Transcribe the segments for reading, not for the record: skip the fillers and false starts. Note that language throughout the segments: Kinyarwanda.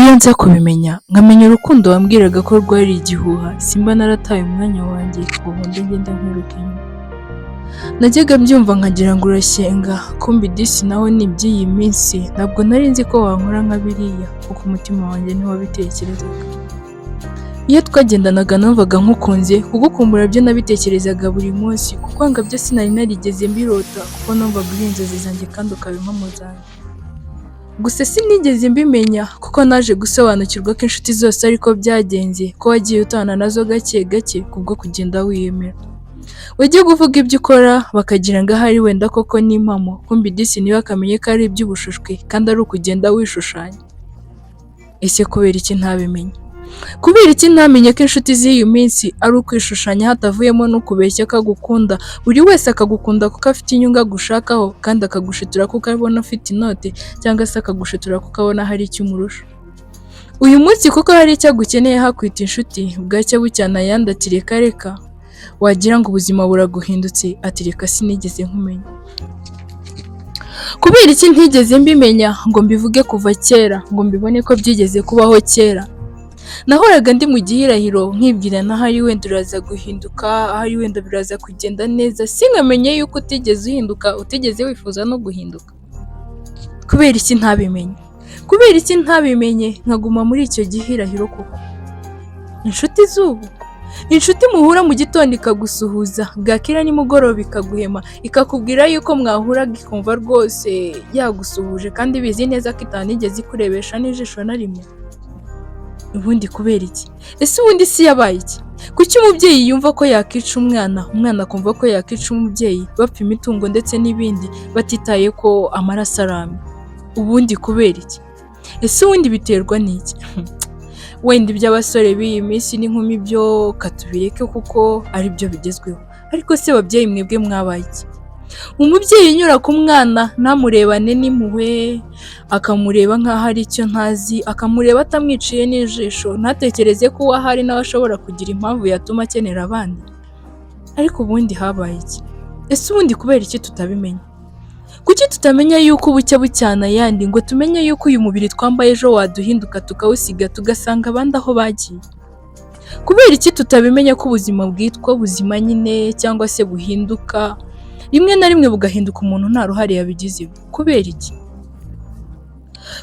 Iyo nza kubimenya nkamenya urukundo wambwiraga ko rwari igihuha, simba narataye umwanya wanjye ku nkundi ngenda nkwiruka inyuma. Najyaga mbyumva nkagira ngo urashyenga, kumbi disi naho ni iby'iyi minsi, ntabwo nari nzi ko wankora nka biriya kuko umutima wanjye ntiwabitekerezaga. Iyo twagendanaga numvaga nkukunze, kugukumbura byo nabitekerezaga buri munsi, kuko ngo byo sinari narigeze mbirota kuko numvaga uri inzozi zanjye kandi ukaba impamo zanjye. Gusa sinigeze mbimenya kuko naje gusobanukirwa ko inshuti zose ariko byagenze, ko wagiye utana nazo gake gake kubwo kugenda wiyemera. Wajya kuvuga ibyo ukora bakagira ngo ahari wenda koko ni impamo, kumbi disi niba akamenye ko ari iby'ubushushwe kandi ari ukugenda wishushanya. Ese kubera iki ntabimenye? Kubera iki ntamenye ko inshuti z'iyi minsi ari ukwishushanya hatavuyemo no kubeshya ko agukunda, buri wese akagukunda kuko afite inyungu agushakaho kandi akagushitura kuko abona ufite inote cyangwa se akagushitura kuko abona hari icyo umurusha. Uyu munsi kuko hari icyo agukeneye hakwita inshuti, bwacya bucyana ayandi ati reka reka, wagira ngo ubuzima buraguhindutse ati reka sinigeze nkumenya. Kubera iki ntigeze mbimenya ngo mbivuge kuva kera, ngo mbibone ko byigeze kubaho kera? Nahoraga ndi mu gihirahiro nkibwira n'ahari wenda uraza guhinduka, ahari wenda biraza kugenda neza, sinkamenye yuko utigeze uhinduka, utigeze wifuza no guhinduka. Kubera iki ntabimenye? Kubera iki ntabimenye nkaguma muri icyo gihirahiro koko? Inshuti z'ubu, inshuti muhura mu gitondo ikagusuhuza, bwakira nimugoroba ikaguhema, ikakubwira yuko mwahuraga ikumva rwose yagusuhuje kandi bizi neza ko itanigeze ikurebesha n'ijisho na rimwe. Ubundi kubera iki? Ese ubundi si yabaye iki? Kuki umubyeyi yumva ko yakica umwana, umwana akumva ko yakica umubyeyi, bapfa imitungo ndetse n'ibindi batitaye ko amaraso aramye? Ubundi kubera iki? Ese ubundi biterwa n'iki? Wenda iby'abasore b'iyi minsi n'inkumi byo katubireke kuko ari byo bigezweho, ariko se babyeyi mwebwe mwabaye iki? Umubyeyi unyura ku mwana ntamurebane n'impuhwe, akamureba nk'aho ari icyo ntazi, akamureba atamwiciye n'ijisho, ntatekereze ko uwo ahari nawe ashobora kugira impamvu yatuma akenera abandi. Ariko ubundi habaye iki? Ese ubundi kubera iki tutabimenya? Kuki tutamenya yuko bucya bucyana ayandi, ngo tumenye yuko uyu mubiri twambaye ejo waduhinduka tukawusiga tugasanga abandi aho bagiye? Kubera iki tutabimenya ko ubuzima bwitwa buzima nyine cyangwa se buhinduka, rimwe na rimwe bugahinduka umuntu nta ruhare yabigizeho? Kubera iki?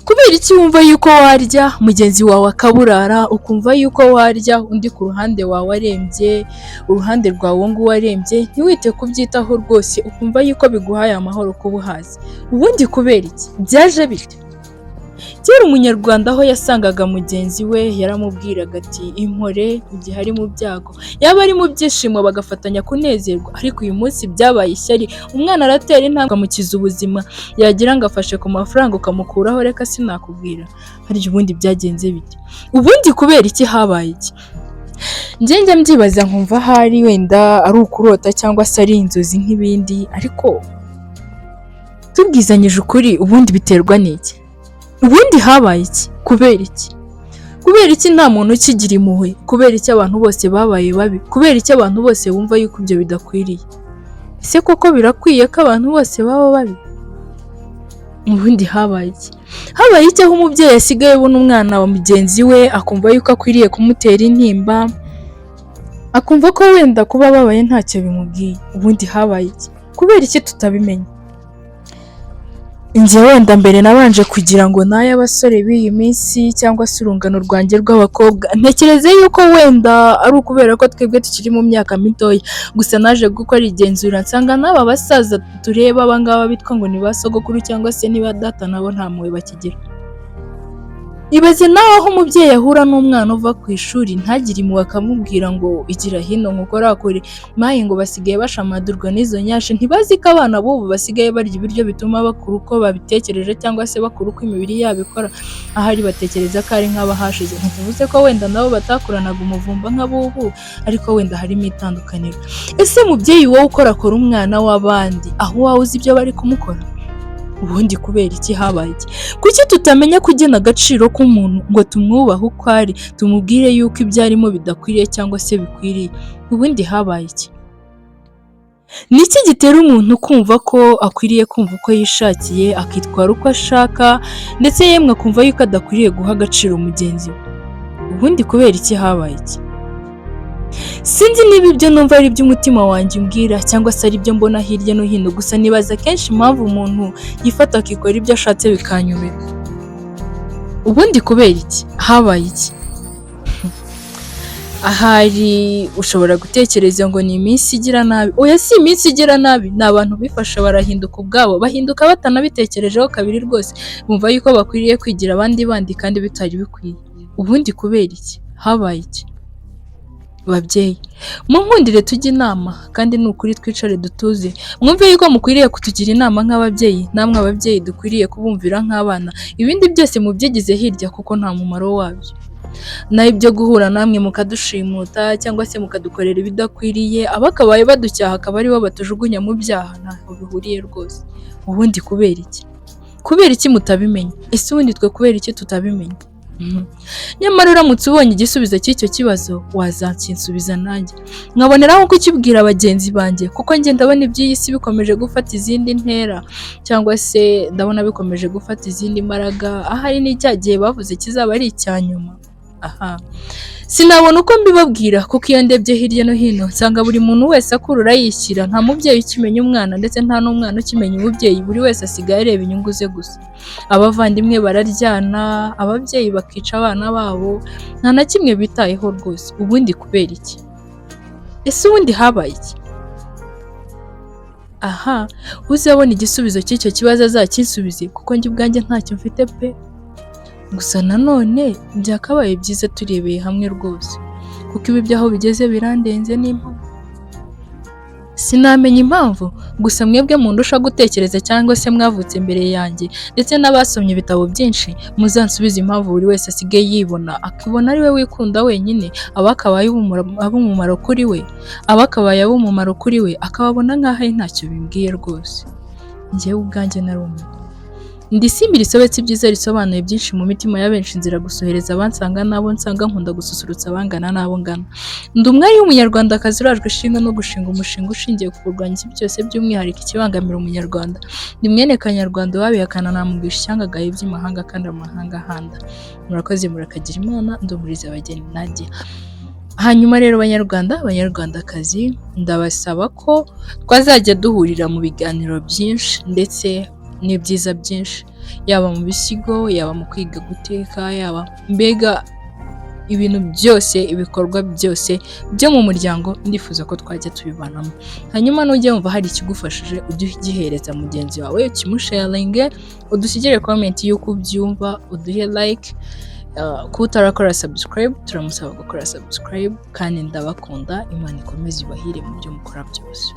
Kubera iki wumva yuko warya mugenzi wawe akaburara, ukumva yuko warya undi ku ruhande wawe arembye, uruhande rwawe uwo nguwo arembye, ntiwite kubyitaho rwose, ukumva yuko biguhaye amahoro kuba uhazi? Ubundi kubera iki? Byaje bite? Kera umunyarwanda aho yasangaga mugenzi we yaramubwiraga ati impore mu gihe ari mu byago, yaba ari mu byishimo bagafatanya kunezerwa. Ariko uyu munsi byabaye ishyari, umwana aratera intambwe amukiza ubuzima, yagira ngo afashe ku mafaranga ukamukuraho, reka sinakubwira. Harya ubundi byagenze bite? Ubundi kubera iki habaye iki? Njya mbyibaza nkumva ahari wenda ari ukurota cyangwa se ari inzozi nk'ibindi, ariko tubwizanyije ukuri ubundi biterwa n'iki? Ubundi habaye iki? Kubera iki? Kubera iki nta muntu ukigira impuhwe? Kubera iki abantu bose babaye babi? Kubera iki abantu bose bumva yuko ibyo bidakwiriye? Ese koko birakwiye ko abantu bose baba babi? Ubundi habaye iki? Habaye iki aho umubyeyi asigaye abona umwana wa mugenzi we akumva yuko akwiriye kumutera intimba, akumva ko wenda kuba babaye ntacyo bimubwiye? Ubundi habaye iki? Kubera iki tutabimenya? Njye wenda mbere nabanje kugira ngo naye abasore b'iyi minsi cyangwa se urungano rwanjye rw'abakobwa, ntekereze yuko wenda ari ukubera ko twebwe tukiri mu myaka mitoya. Gusa naje gukora igenzura nsanga n'aba basaza tureba abangaba bitwa ngo ni ba sogokuru cyangwa se ni ba data, nabo nta mpuhwe bakigira. Ibaze nawe aho umubyeyi ahura n'umwana uva ku ishuri ntagire impuhwe, akamubwira ngo igira hino nkukorakore, maye ngo basigaye bashamadurwa n'izo nyashi, ntibazi ko abana b'ubu basigaye barya ibiryo bituma bakura uko babitekereje cyangwa se bakura uko imibiri yabo ikora. Ahari batekereza ko ari nk'abahashize, ntibivuze ko wenda nabo batakuranaga umuvumba nk'abubu, ariko wenda harimo itandukaniro. Ese mubyeyi wowe ukorakora umwana w'abandi, aho wawe uzi ibyo bari kumukora? Ubundi kubera iki habaye iki? Kuki tutamenya kugena agaciro k'umuntu ngo tumwubahe uko ari, tumubwire yuko ibyo arimo bidakwiriye cyangwa se bikwiriye? Ubundi habaye iki? Ni iki gitera umuntu kumva ko akwiriye kumva uko yishakiye, akitwara uko ashaka, ndetse yemwe akumva yuko adakwiriye guha agaciro mugenzi we? Ubundi kubera iki habaye iki? Sinzi niba ibyo numva ari iby'umutima wanjye umbwira cyangwa se ari ibyo mbona hirya no hino, gusa nibaza kenshi impamvu umuntu yifata akikora ibyo ashatse bikanyobera. Ubundi kubera iki? Habaye iki? Ahari ushobora gutekereza ngo ni iminsi igira nabi. Oya, si iminsi igira nabi, ni abantu bifasha barahinduka ubwabo, bahinduka batanabitekerejeho kabiri rwose, bumva yuko bakwiriye kwigira abandi bandi kandi bitari bikwiye. Ubundi kubera iki? Habaye iki? Babyeyi, munkundire tujye inama kandi ni ukuri twicare dutuze, mwumve yuko mukwiriye kutugira inama nk'ababyeyi, namwe ababyeyi dukwiriye kubumvira nk'abana, ibindi byose mubyigize hirya kuko nta mumaro wabyo. Naho ibyo guhura namwe mukadushimuta cyangwa se mukadukorera ibidakwiriye, abakabaye baducyaha akaba aribo batujugunya mu byaha, ntaho bihuriye rwose. Ubundi kubera iki? Kubera iki mutabimenya? Ese ubundi twe kubera iki tutabimenya? Nyamara uramutse ubonye igisubizo cy'icyo kibazo wazansinsubiza nanjye, nkaboneraho kukibwira bagenzi banjye, kuko njye ndabona iby'iyi si bikomeje gufata izindi ntera, cyangwa se ndabona bikomeje gufata izindi mbaraga, ahari n'icya gihe bavuze kizaba ari icya nyuma. Sinabona uko mbibabwira kuko iyo ndebye hirya no hino nsanga buri muntu wese akurura yishyira, nta mubyeyi ukimenya umwana ndetse nta n'umwana ukimenya umubyeyi, buri wese asigaye areba inyungu ze gusa. Abavandimwe bararyana, ababyeyi bakica abana babo, nta na kimwe bitayeho rwose. Ubundi kubera iki? Ese ubundi habaye iki? Uzabona igisubizo cy'icyo kibazo azakinsubize kuko njye ubwanjye ntacyo mfite pe. Gusa nanone byakabaye byiza turebeye hamwe rwose, kuko ibi by'aho bigeze birandenze n'impamvu. Sinamenya impamvu, gusa mwebwe mundusha gutekereza cyangwa se mwavutse mbere yanjye ndetse n'abasomye ibitabo byinshi, muzansubize impamvu buri wese asigaye yibona, akibona ari we wikunda wenyine, abakabaye ab'umumaro kuri we, akababona nk'aho ari ntacyo bimbwiye rwose. Njyewe ubwanjye narumiwe. Ndi simbi risobetse ibyiza risobanuye byinshi mu mitima ya benshi, nzira gusohereza abansanga n'abo nsanga, nkunda gususurutsa abangana n'abo ngana. Ndi umwari w'umunyarwandakazi urajwe ishinga no gushinga umushinga ushingiye ku kurwanya ikibi cyose by'umwihariko ikibangamira umunyarwanda. Ndi mwene Kanyarwanda wabihakana namugisha ishyanga agahe iby'imahanga kandi amahanga ahanda. Murakoze murakagira Imana, ndumuriza abageni Nadia. Hanyuma rero banyarwanda, banyarwandakazi, ndabasaba ko twazajya duhurira mu biganiro byinshi ndetse n'ibyiza byinshi, yaba mu bisigo, yaba mu kwiga guteka, yaba mbega ibintu byose, ibikorwa byose byo mu muryango, ndifuza ko twajya tubibanamo. Hanyuma nujya wumva hari ikigufashije ujye ugihereza mugenzi wawe, ukimusharinge, udusigire comment y'uko ubyumva, uduhe like. Kuba utarakora subscribe turamusaba gukora subscribe, kandi ndabakunda, Imana ikomeze ibahire mu byo mukora byose.